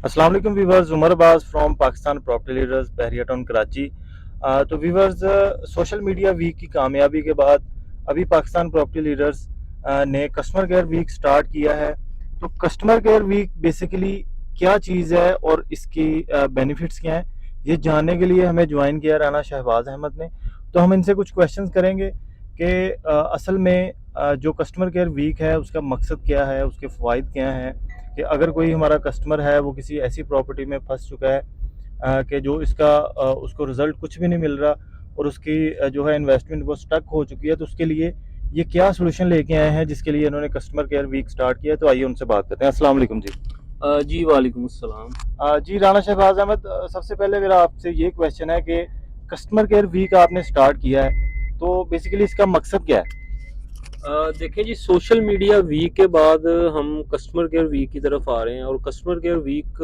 अस्सलाम वालेकुम viewers, Umar Abbas from Pakistan property leaders Bahria Town Karachi. तो व्यूवर्स, सोशल मीडिया वीक की कामयाबी के बाद अभी पाकिस्तान प्रॉपर्टी लीडर्स ने कस्टमर केयर वीक स्टार्ट किया है। तो कस्टमर केयर वीक बेसिकली क्या चीज़ है और इसकी बेनिफिट्स क्या हैं, ये जानने के लिए हमें ज्वाइन किया राना शहबाज अहमद ने। तो हम इनसे कुछ क्वेश्चंस करेंगे कि असल में जो कस्टमर केयर वीक है उसका मकसद क्या है, उसके फ़वाइद क्या हैं, कि अगर कोई हमारा कस्टमर है वो किसी ऐसी प्रॉपर्टी में फंस चुका है कि जो इसका उसको रिज़ल्ट कुछ भी नहीं मिल रहा और उसकी जो है इन्वेस्टमेंट वो स्टक हो चुकी है, तो उसके लिए ये क्या सोल्यूशन लेके आए हैं जिसके लिए इन्होंने कस्टमर केयर वीक स्टार्ट किया है। तो आइए उनसे बात करते हैं। अस्सलाम वालेकुम जी। जी वालेकुम अस्सलाम। जी राना शहबाज अहमद, सबसे पहले मेरा आपसे ये क्वेश्चन है कि कस्टमर केयर वीक आपने स्टार्ट किया है, तो बेसिकली इसका मकसद क्या है? देखिए जी, सोशल मीडिया वीक के बाद हम कस्टमर केयर वीक की तरफ आ रहे हैं और कस्टमर केयर वीक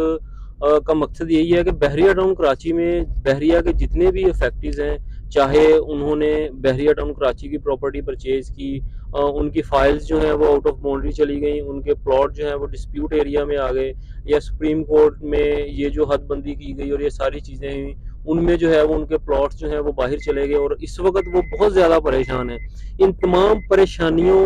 का मकसद यही है कि बहरिया टाउन कराची में बहरिया के जितने भी इफेक्टिव्स हैं, चाहे उन्होंने बहरिया टाउन कराची की प्रॉपर्टी परचेज की, उनकी फाइल्स जो हैं वो आउट ऑफ बाउंड्री चली गई, उनके प्लॉट जो हैं वो डिस्प्यूट एरिया में आ गए, या सुप्रीम कोर्ट में ये जो हदबंदी की गई और ये सारी चीज़ें हुई, उनमें जो है वो उनके प्लॉट्स जो हैं वो बाहर चले गए और इस वक्त वो बहुत ज़्यादा परेशान है। इन तमाम परेशानियों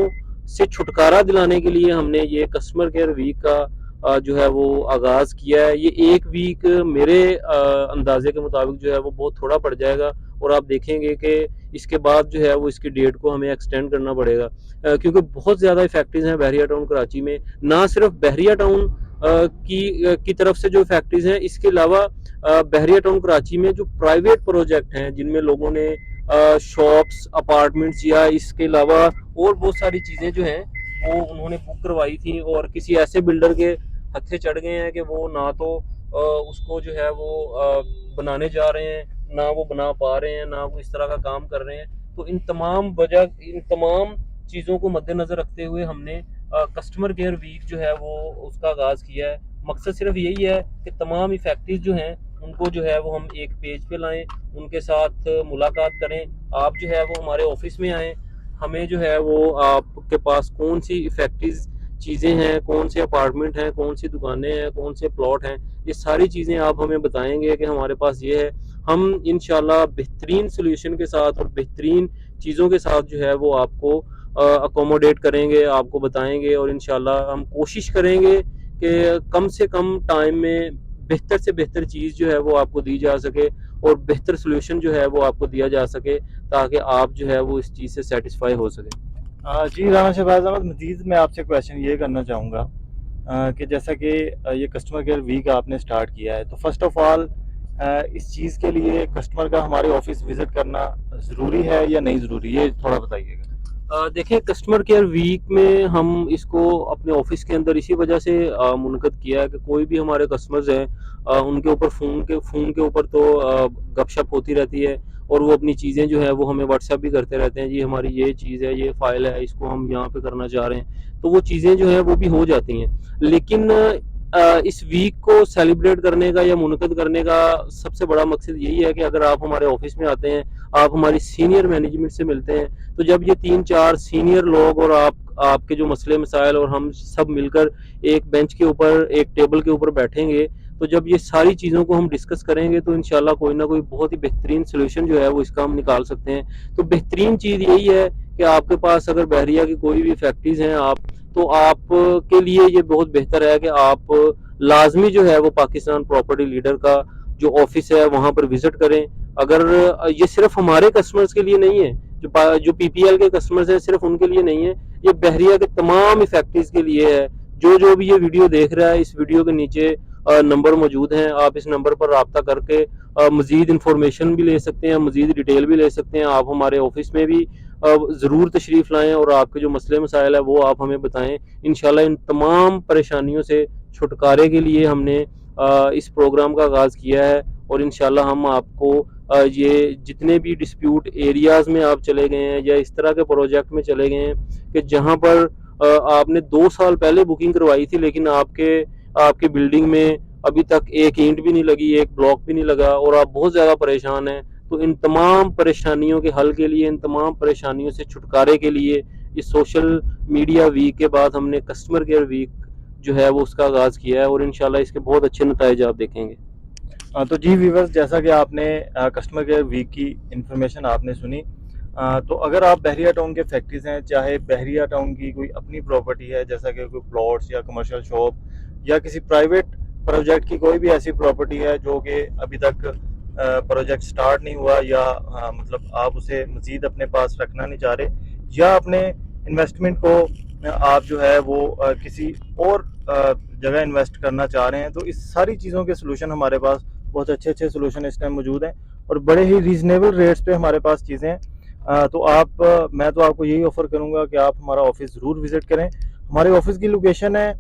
से छुटकारा दिलाने के लिए हमने ये कस्टमर केयर वीक का जो है वो आगाज़ किया है। ये एक वीक मेरे अंदाजे के मुताबिक जो है वो बहुत थोड़ा पड़ जाएगा और आप देखेंगे कि इसके बाद जो है वो इसकी डेट को हमें एक्सटेंड करना पड़ेगा, क्योंकि बहुत ज़्यादा इफेक्टिव हैं बहरिया टाउन कराची में। ना सिर्फ बहरिया टाउन की तरफ से जो फैक्ट्रीज हैं, इसके अलावा बहरिया टाउन कराची में जो प्राइवेट प्रोजेक्ट हैं जिनमें लोगों ने शॉप्स, अपार्टमेंट्स या इसके अलावा और बहुत सारी चीज़ें जो हैं वो उन्होंने बुक करवाई थी और किसी ऐसे बिल्डर के हत्थे चढ़ गए हैं कि वो ना तो उसको जो है वो बनाने जा रहे हैं, ना वो बना पा रहे हैं, ना वो इस तरह का काम कर रहे हैं। तो इन तमाम चीज़ों को मद्देनज़र रखते हुए हमने कस्टमर केयर वीक जो है वो उसका आगाज़ किया है। मकसद सिर्फ यही है कि तमाम इफेक्टिव जो हैं उनको जो है वो हम एक पेज पे लाएं, उनके साथ मुलाकात करें। आप जो है वो हमारे ऑफिस में आएँ, हमें जो है वो आपके पास कौन सी इफेक्टिव चीज़ें हैं, कौन से अपार्टमेंट हैं, कौन सी दुकानें हैं, कौन से प्लॉट हैं, ये सारी चीज़ें आप हमें बताएंगे कि हमारे पास ये है। हम इंशाल्लाह बेहतरीन सोल्यूशन के साथ और बेहतरीन चीज़ों के साथ जो है वो आपको अकोमोडेट करेंगे, आपको बताएंगे और इंशाल्लाह हम कोशिश करेंगे कि कम से कम टाइम में बेहतर से बेहतर चीज़ जो है वो आपको दी जा सके और बेहतर सोल्यूशन जो है वो आपको दिया जा सके, ताकि आप जो है वो इस चीज़ से सेटिस्फाई हो सके। जी राना शहबाज अहमद, मजीद मैं आपसे क्वेश्चन ये करना चाहूँगा कि जैसा कि ये कस्टमर केयर वीक आपने स्टार्ट किया है, तो फर्स्ट ऑफ ऑल इस चीज़ के लिए कस्टमर का हमारे ऑफिस विज़िट करना ज़रूरी है या नहीं ज़रूरी, ये थोड़ा बताइएगा। देखिए, कस्टमर केयर वीक में हम इसको अपने ऑफिस के अंदर इसी वजह से मुनक़द किया है कि कोई भी हमारे कस्टमर्स हैं, उनके ऊपर फ़ोन के ऊपर तो गपशप होती रहती है और वो अपनी चीज़ें जो है वो हमें व्हाट्सएप भी करते रहते हैं, जी हमारी ये चीज़ है, ये फ़ाइल है, इसको हम यहाँ पे करना चाह रहे हैं। तो वो चीज़ें जो हैं वो भी हो जाती हैं। लेकिन इस वीक को सेलिब्रेट करने का या मुनक़द करने का सबसे बड़ा मकसद यही है कि अगर आप हमारे ऑफिस में आते हैं, आप हमारी सीनियर मैनेजमेंट से मिलते हैं, तो जब ये 3-4 सीनियर लोग और आपके जो मसले मसाइल और हम सब मिलकर एक बेंच के ऊपर, एक टेबल के ऊपर बैठेंगे, तो जब ये सारी चीज़ों को हम डिस्कस करेंगे तो इंशाल्लाह कोई ना कोई बहुत ही बेहतरीन सोल्यूशन जो है वो इसका हम निकाल सकते हैं। तो बेहतरीन चीज़ यही है कि आपके पास अगर बहरिया की कोई भी फैक्ट्रीज हैं आप, तो आप के लिए ये बहुत बेहतर है कि आप लाजमी जो है वो पाकिस्तान प्रॉपर्टी लीडर का जो ऑफिस है वहाँ पर विजिट करें। अगर ये सिर्फ हमारे कस्टमर्स के लिए नहीं है, जो पीपीएल के कस्टमर्स हैं सिर्फ उनके लिए नहीं है, ये बहरिया के तमाम इफेक्टिव्स के लिए है। जो भी ये वीडियो देख रहा है, इस वीडियो के नीचे नंबर मौजूद हैं, आप इस नंबर पर रब्ता करके मजीद इंफॉर्मेशन भी ले सकते हैं, मजीद डिटेल भी ले सकते हैं। आप हमारे ऑफिस में भी ज़रूर तशरीफ़ लाएं और आपके जो मसले मसाइल है वो आप हमें बताएं। इंशाल्लाह इन तमाम परेशानियों से छुटकारे के लिए हमने इस प्रोग्राम का आगाज़ किया है और इंशाल्लाह हम आपको ये जितने भी डिस्प्यूट एरियाज़ में आप चले गए हैं या इस तरह के प्रोजेक्ट में चले गए हैं कि जहाँ पर आपने 2 साल पहले बुकिंग करवाई थी, लेकिन आपके बिल्डिंग में अभी तक एक ईंट भी नहीं लगी, एक ब्लॉक भी नहीं लगा और आप बहुत ज़्यादा परेशान हैं, तो इन तमाम परेशानियों के हल के लिए, इन तमाम परेशानियों से छुटकारे के लिए इस सोशल मीडिया वीक के बाद हमने कस्टमर केयर वीक जो है वो उसका आगाज़ किया है और इंशाल्लाह इसके बहुत अच्छे नताइज आप देखेंगे। तो जी व्यूवर्स, जैसा कि आपने कस्टमर केयर वीक की इंफॉर्मेशन आपने सुनी, तो अगर आप बहरिया टाउन के फैक्ट्रीज हैं, चाहे बहरिया टाउन की कोई अपनी प्रॉपर्टी है जैसा कि कोई प्लॉट्स या कमर्शियल शॉप या किसी प्राइवेट प्रोजेक्ट की कोई भी ऐसी प्रॉपर्टी है जो कि अभी तक प्रोजेक्ट स्टार्ट नहीं हुआ या मतलब आप उसे मज़ीद अपने पास रखना नहीं चाह रहे, या अपने इन्वेस्टमेंट को आप जो है वो किसी और जगह इन्वेस्ट करना चाह रहे हैं, तो इस सारी चीज़ों के सोल्यूशन हमारे पास बहुत अच्छे अच्छे सोल्यूशन इस टाइम मौजूद हैं और बड़े ही रीजनेबल रेट्स पे हमारे पास चीज़ें हैं। तो मैं तो आपको यही ऑफ़र करूंगा कि आप हमारा ऑफिस ज़रूर विज़िट करें। हमारे ऑफिस की लोकेशन है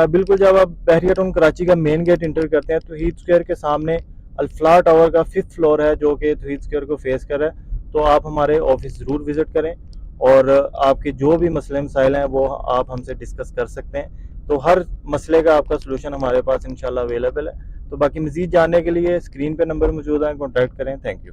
बिल्कुल जब आप बहरिया टाउन कराची का मेन गेट इंटर करते हैं तो हीथ स्क्वायर के सामने अल्फला टावर का 5th फ्लोर है जो कि हीथ स्क्वायर को फेस कर रहा है। तो आप हमारे ऑफिस ज़रूर विज़िट करें और आपके जो भी मसले मसाइल हैं वो आप हमसे डिस्कस कर सकते हैं। तो हर मसले का आपका सलूशन हमारे पास इंशाल्लाह अवेलेबल है। तो बाकी मज़ीद जानने के लिए स्क्रीन पे नंबर मौजूद है, कॉन्टैक्ट करें। Thank you.